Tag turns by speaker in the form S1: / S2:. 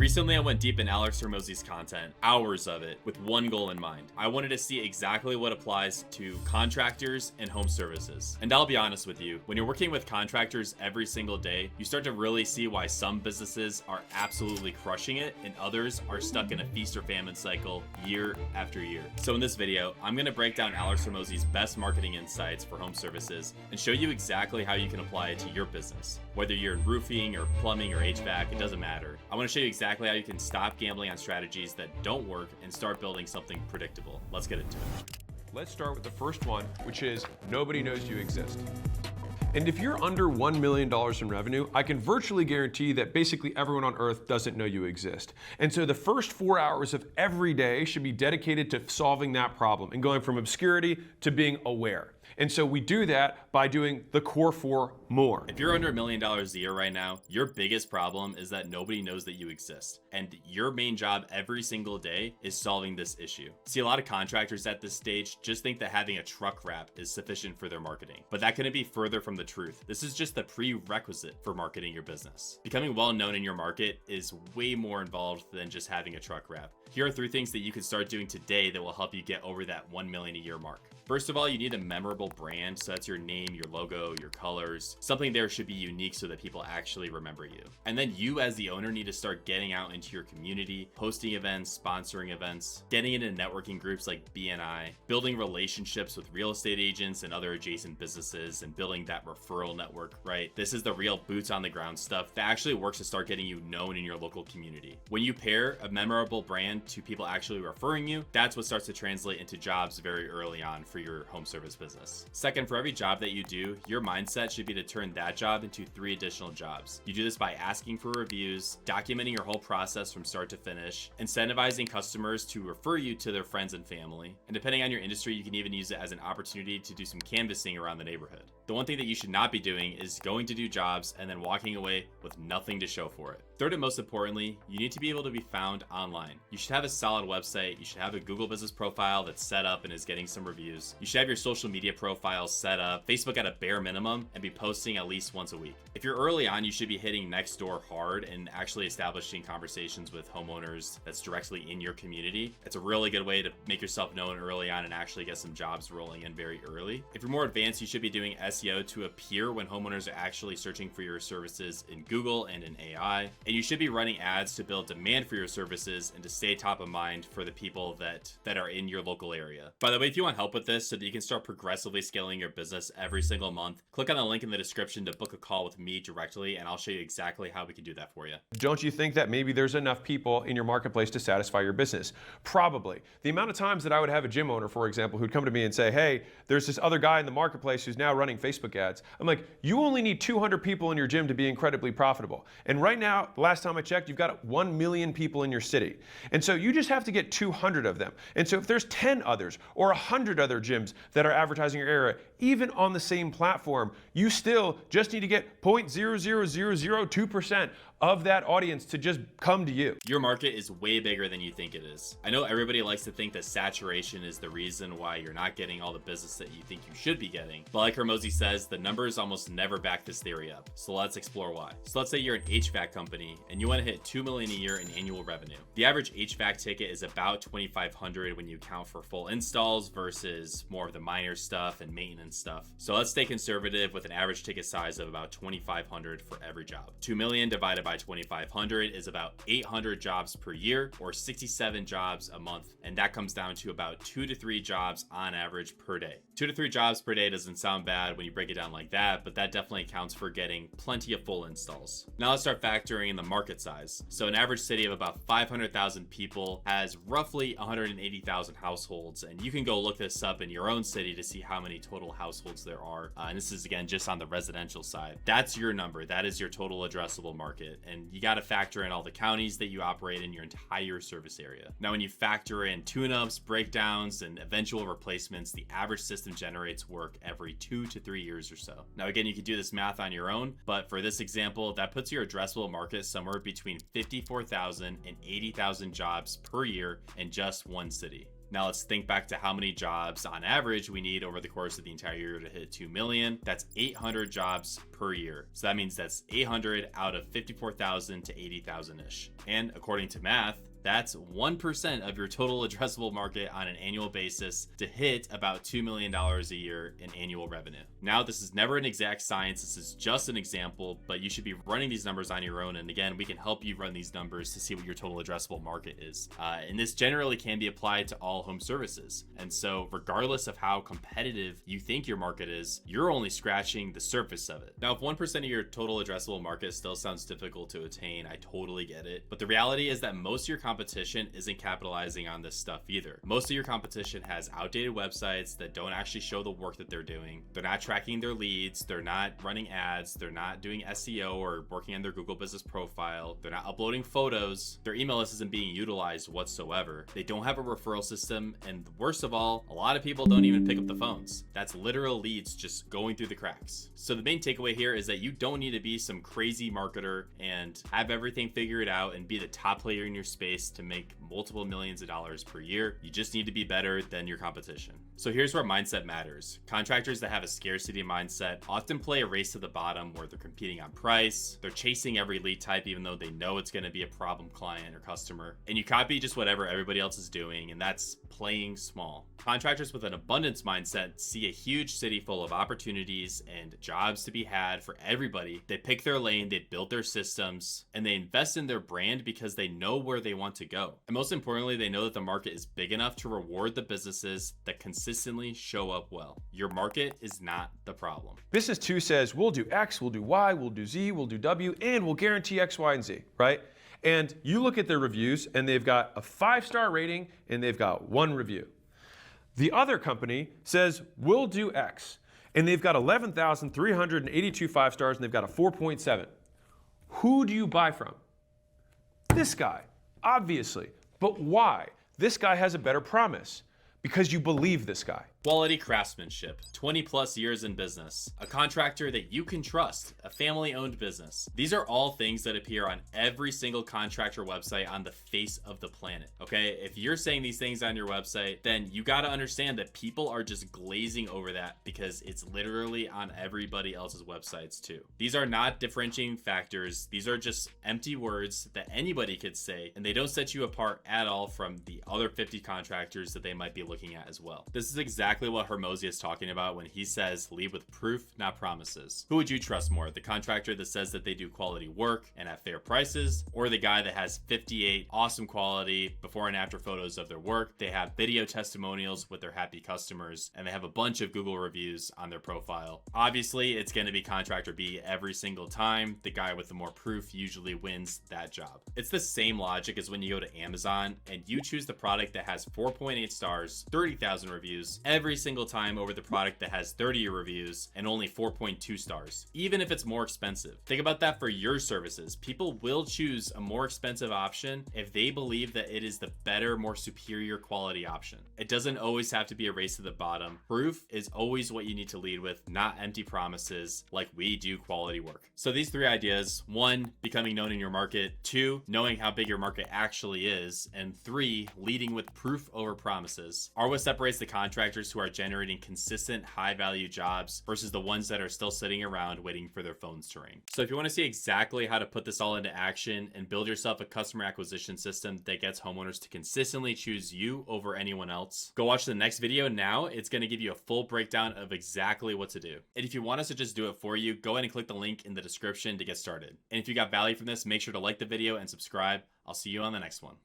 S1: Recently, I went deep in Alex Hormozi's content, hours of it, with one goal in mind. I wanted to see exactly what applies to contractors and home services. And I'll be honest with you, when you're working with contractors every single day, you start to really see why some businesses are absolutely crushing it and others are stuck in a feast or famine cycle year after year. So in this video, I'm going to break down Alex Hormozi's best marketing insights for home services and show you exactly how you can apply it to your business. Whether you're in roofing or plumbing or HVAC, it doesn't matter. I want to show you exactly how you can stop gambling on strategies that don't work and start building something predictable. Let's get into it.
S2: Let's start with the first one, which is nobody knows you exist. And if you're under $1 million in revenue, I can virtually guarantee that basically everyone on earth doesn't know you exist. And so the first 4 hours of every day should be dedicated to solving that problem and going from obscurity to being aware. And so we do that by doing the core 4 more.
S1: If you're under $1 million a year right now, your biggest problem is that nobody knows that you exist. And your main job every single day is solving this issue. See, a lot of contractors at this stage just think that having a truck wrap is sufficient for their marketing, but that couldn't be further from the truth. This is just the prerequisite for marketing your business. Becoming well known in your market is way more involved than just having a truck wrap. Here are 3 things that you can start doing today that will help you get over that 1 million a year mark. First of all, you need a memorable brand. So that's your name, your logo, your colors. Something there should be unique so that people actually remember you. And then you as the owner need to start getting out into your community, hosting events, sponsoring events, getting into networking groups like BNI, building relationships with real estate agents and other adjacent businesses, and building that referral network, right? This is the real boots on the ground stuff that actually works to start getting you known in your local community. When you pair a memorable brand to people actually referring you, that's what starts to translate into jobs very early on for your home service business. Second, for every job that you do, your mindset should be to turn that job into 3 additional jobs. You do this by asking for reviews, documenting your whole process from start to finish, incentivizing customers to refer you to their friends and family, and depending on your industry, you can even use it as an opportunity to do some canvassing around the neighborhood. The one thing that you should not be doing is going to do jobs and then walking away with nothing to show for it. Third and most importantly, you need to be able to be found online. You should have a solid website. You should have a Google business profile that's set up and is getting some reviews. You should have your social media profiles set up, Facebook at a bare minimum, and be posting at least once a week. If you're early on, you should be hitting next door hard and actually establishing conversations with homeowners that's directly in your community. It's a really good way to make yourself known early on and actually get some jobs rolling in very early. If you're more advanced, you should be doing SEO to appear when homeowners are actually searching for your services in Google and in AI. And you should be running ads to build demand for your services and to stay top of mind for the people that are in your local area. By the way, if you want help with this so that you can start progressively scaling your business every single month, click on the link in the description to book a call with me directly, and I'll show you exactly how we can do that for you.
S2: Don't you think that maybe there's enough people in your marketplace to satisfy your business? Probably. The amount of times that I would have a gym owner, for example, who'd come to me and say, hey, there's this other guy in the marketplace who's now running Facebook ads. I'm like, you only need 200 people in your gym to be incredibly profitable. And right now, the last time I checked, you've got 1 million people in your city. And so you just have to get 200 of them. And so if there's 10 others or 100 other gyms that are advertising your area, even on the same platform, you still just need to get 0.00002% of that audience to just come to you.
S1: Your market is way bigger than you think it is. I know everybody likes to think that saturation is the reason why you're not getting all the business that you think you should be getting. But like Hormozi says, the numbers almost never back this theory up. So let's explore why. So let's say you're an HVAC company and you want to hit 2 million a year in annual revenue. The average HVAC ticket is about $2,500 when you account for full installs versus more of the minor stuff and maintenance stuff. So let's stay conservative with an average ticket size of about $2,500 for every job. 2 million divided by 2,500 is about 800 jobs per year or 67 jobs a month. And that comes down to about 2 to 3 jobs on average per day. 2 to 3 jobs per day doesn't sound bad when you break it down like that, but that definitely accounts for getting plenty of full installs. Now let's start factoring in the market size. So an average city of about 500,000 people has roughly 180,000 households. And you can go look this up in your own city to see how many total households there are. And this is again, just on the residential side. That's your number. That is your total addressable market. And you got to factor in all the counties that you operate in your entire service area. Now, when you factor in tune-ups, breakdowns, and eventual replacements, the average system generates work every 2 to 3 years or so. Now, again, you can do this math on your own, but for this example, that puts your addressable market somewhere between 54,000 and 80,000 jobs per year in just one city. Now let's think back to how many jobs on average we need over the course of the entire year to hit 2 million. That's 800 jobs per year. So that means that's 800 out of 54,000 to 80,000-ish. And according to math, that's 1% of your total addressable market on an annual basis to hit about $2 million a year in annual revenue. Now, this is never an exact science. This is just an example, but you should be running these numbers on your own. And again, we can help you run these numbers to see what your total addressable market is. And this generally can be applied to all home services. And so regardless of how competitive you think your market is, you're only scratching the surface of it. Now, if 1% of your total addressable market still sounds difficult to attain, I totally get it. But the reality is that most of your competition isn't capitalizing on this stuff either. Most of your competition has outdated websites that don't actually show the work that they're doing. They're not tracking their leads. They're not running ads. They're not doing SEO or working on their Google business profile. They're not uploading photos. Their email list isn't being utilized whatsoever. They don't have a referral system. And worst of all, a lot of people don't even pick up the phones. That's literal leads just going through the cracks. So the main takeaway here is that you don't need to be some crazy marketer and have everything figured out and be the top player in your space to make multiple millions of dollars per year. You just need to be better than your competition. So here's where mindset matters. Contractors that have a scarcity mindset often play a race to the bottom where they're competing on price. They're chasing every lead type even though they know it's going to be a problem client or customer. And you copy just whatever everybody else is doing, and that's playing small. Contractors with an abundance mindset see a huge city full of opportunities and jobs to be had for everybody. They pick their lane, they build their systems, and they invest in their brand because they know where they want to go. And most importantly, they know that the market is big enough to reward the businesses that consistently show up well. Your market is not the problem.
S2: Business 2 says, we'll do X, we'll do Y, we'll do Z, we'll do W, and we'll guarantee X, Y, and Z, right? And you look at their reviews, and they've got a 5-star rating, and they've got 1 review. The other company says, we'll do X, and they've got 11,382 5 stars, and they've got a 4.7. Who do you buy from? This guy, obviously. But why? This guy has a better promise. Because you believe this guy.
S1: Quality craftsmanship, 20 plus years in business, a contractor that you can trust, a family owned business. These are all things that appear on every single contractor website on the face of the planet. Okay, if you're saying these things on your website, then you got to understand that people are just glazing over that because it's literally on everybody else's websites too. These are not differentiating factors. These are just empty words that anybody could say, and they don't set you apart at all from the other 50 contractors that they might be looking at as well. This is exactly what Hormozi is talking about when he says lead with proof, not promises. Who would you trust more? The contractor that says that they do quality work and at fair prices, or the guy that has 58 awesome quality before and after photos of their work? They have video testimonials with their happy customers, and they have a bunch of Google reviews on their profile. Obviously, it's going to be contractor B every single time. The guy with the more proof usually wins that job. It's the same logic as when you go to Amazon and you choose the product that has 4.8 stars, 30,000 reviews every single time over the product that has 30 reviews and only 4.2 stars, even if it's more expensive. Think about that for your services. People will choose a more expensive option if they believe that it is the better, more superior quality option. It doesn't always have to be a race to the bottom. Proof is always what you need to lead with, not empty promises like we do quality work. So these 3 ideas: 1, becoming known in your market; 2, knowing how big your market actually is; and 3, leading with proof over promises are what separates the contractors who are generating consistent high value jobs versus the ones that are still sitting around waiting for their phones to ring. So if you want to see exactly how to put this all into action and build yourself a customer acquisition system that gets homeowners to consistently choose you over anyone else, go watch the next video now. It's going to give you a full breakdown of exactly what to do. And if you want us to just do it for you, go ahead and click the link in the description to get started. And if you got value from this, make sure to like the video and subscribe. I'll see you on the next one.